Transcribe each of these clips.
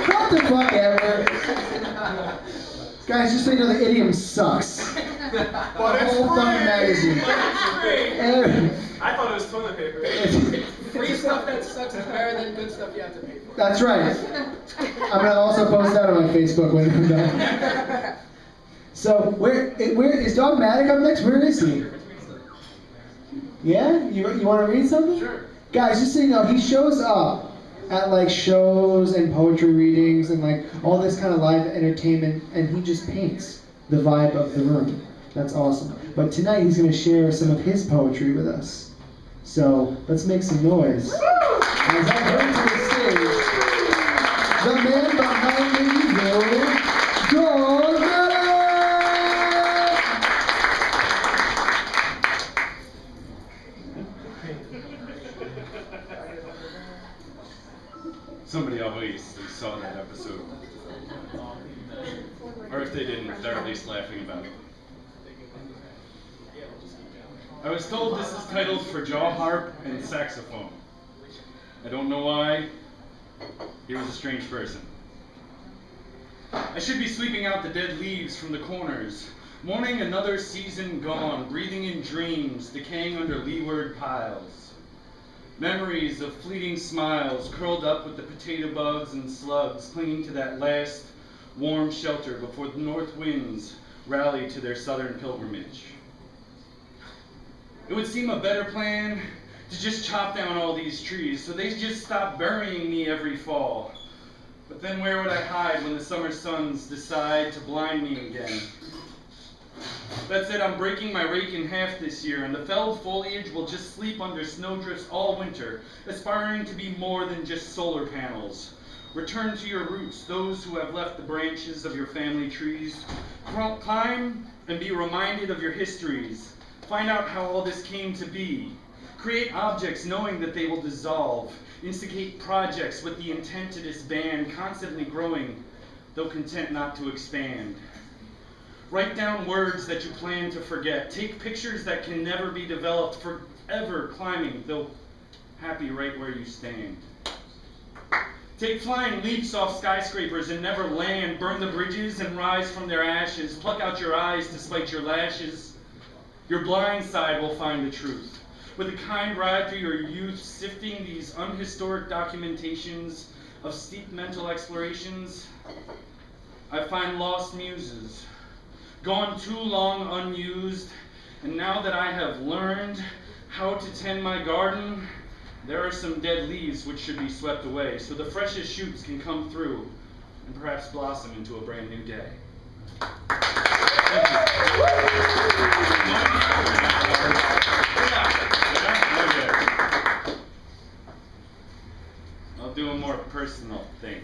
What the fuck ever? Guys, just so you know, the idiom sucks. But The whole fucking magazine. I thought it was toilet paper. Free stuff that sucks is better than good stuff you have to pay for. That's right. I'm gonna also post that on my Facebook when I'm done. So where is Dogmatic up next? Where is he? Yeah? You want to read something? Sure. Guys, just so you know, he shows up at like shows and poetry readings and like all this kind of live entertainment, and he just paints the vibe of the room. That's awesome. But tonight he's going to share some of his poetry with us. So let's make some noise. As I bring to the stage the man behind the evil, Dogmatic! Somebody obviously saw that episode. Or if they didn't, they're at least laughing about it. I was told this is titled for jaw harp and saxophone. I don't know why. He was a strange person. I should be sweeping out the dead leaves from the corners, mourning another season gone, breathing in dreams, decaying under leeward piles. Memories of fleeting smiles curled up with the potato bugs and slugs, clinging to that last warm shelter before the north winds rallied to their southern pilgrimage. It would seem a better plan to just chop down all these trees so they just stop burying me every fall. But then where would I hide when the summer suns decide to blind me again? That said, I'm breaking my rake in half this year, and the felled foliage will just sleep under snowdrifts all winter, aspiring to be more than just solar panels. Return to your roots, those who have left the branches of your family trees. Climb and be reminded of your histories. Find out how all this came to be. Create objects knowing that they will dissolve. Instigate projects with the intent to disband, constantly growing, though content not to expand. Write down words that you plan to forget. Take pictures that can never be developed, forever climbing, though happy right where you stand. Take flying leaps off skyscrapers and never land. Burn the bridges and rise from their ashes. Pluck out your eyes despite your lashes. Your blind side will find the truth. With a kind ride through your youth, sifting these unhistoric documentations of steep mental explorations, I find lost muses, gone too long unused, and now that I have learned how to tend my garden, there are some dead leaves which should be swept away, so the freshest shoots can come through and perhaps blossom into a brand new day. Thank you. I'll do a more personal thing.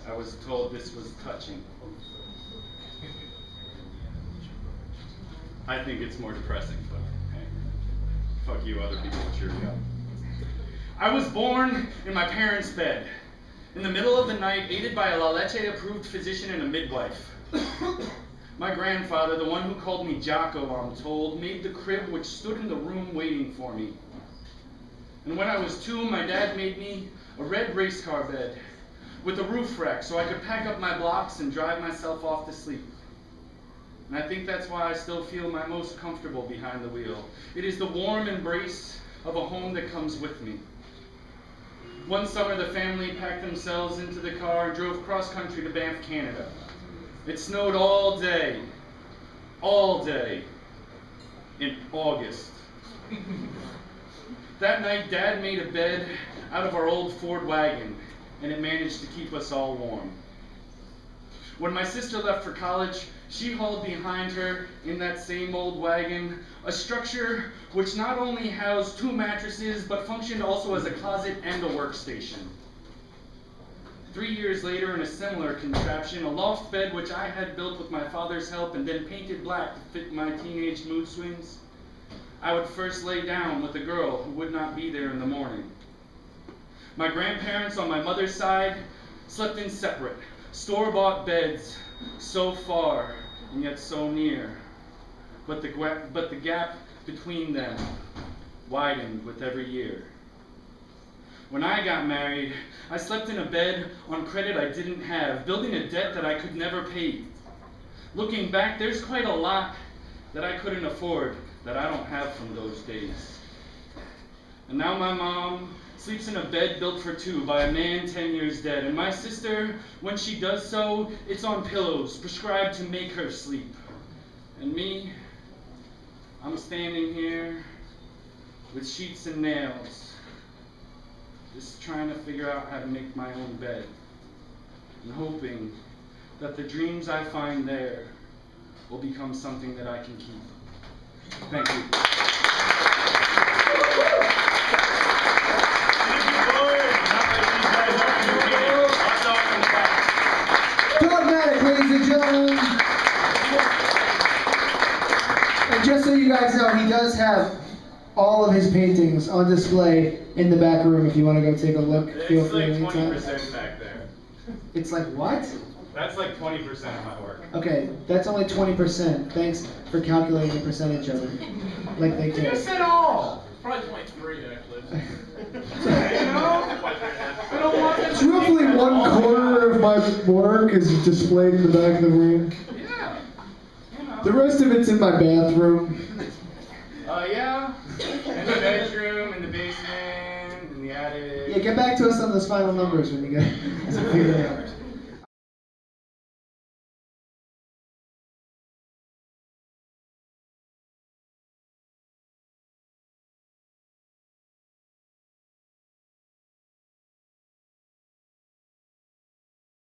I was told this was touching. I think it's more depressing, but hey, fuck you other people will cheer me up. I was born in my parents' bed, in the middle of the night, aided by a La Leche-approved physician and a midwife. My grandfather, the one who called me Jocko, I'm told, made the crib which stood in the room waiting for me. And when I was 2, my dad made me a red race car bed with a roof rack so I could pack up my blocks and drive myself off to sleep. And I think that's why I still feel my most comfortable behind the wheel. It is the warm embrace of a home that comes with me. One summer, the family packed themselves into the car and drove cross-country to Banff, Canada. It snowed all day in August. That night, Dad made a bed out of our old Ford wagon, and it managed to keep us all warm. When my sister left for college, she hauled behind her, in that same old wagon, a structure which not only housed 2 mattresses, but functioned also as a closet and a workstation. 3 years later, in a similar contraption, a loft bed which I had built with my father's help and then painted black to fit my teenage mood swings, I would first lay down with a girl who would not be there in the morning. My grandparents on my mother's side slept in separate, store-bought beds, so far and yet so near. But the gap between them widened with every year. When I got married, I slept in a bed on credit I didn't have, building a debt that I could never pay. Looking back, there's quite a lot that I couldn't afford that I don't have from those days. And now my mom sleeps in a bed built for two by a man 10 years dead. And my sister, when she does so, it's on pillows prescribed to make her sleep. And me, I'm standing here with sheets and nails, just trying to figure out how to make my own bed, and hoping that the dreams I find there will become something that I can keep. Thank you. Dogmatic, ladies and gentlemen. And just so you guys know, he does have all of his paintings on display in the back room. If you want to go take a look, feel It's free like anytime. 20% back there. It's like what? That's like 20% of my work. Okay, that's only 20%. Thanks for calculating the percentage of it. Like they You did. said all! Probably 23 actually. You know? I don't want It's roughly 1/4 of my work is displayed in the back of the room. Yeah. You know. The rest of it's in my bathroom. Yeah. In the bedroom, in the basement, in the attic. Yeah, get back to us on those final numbers when you get figure it out.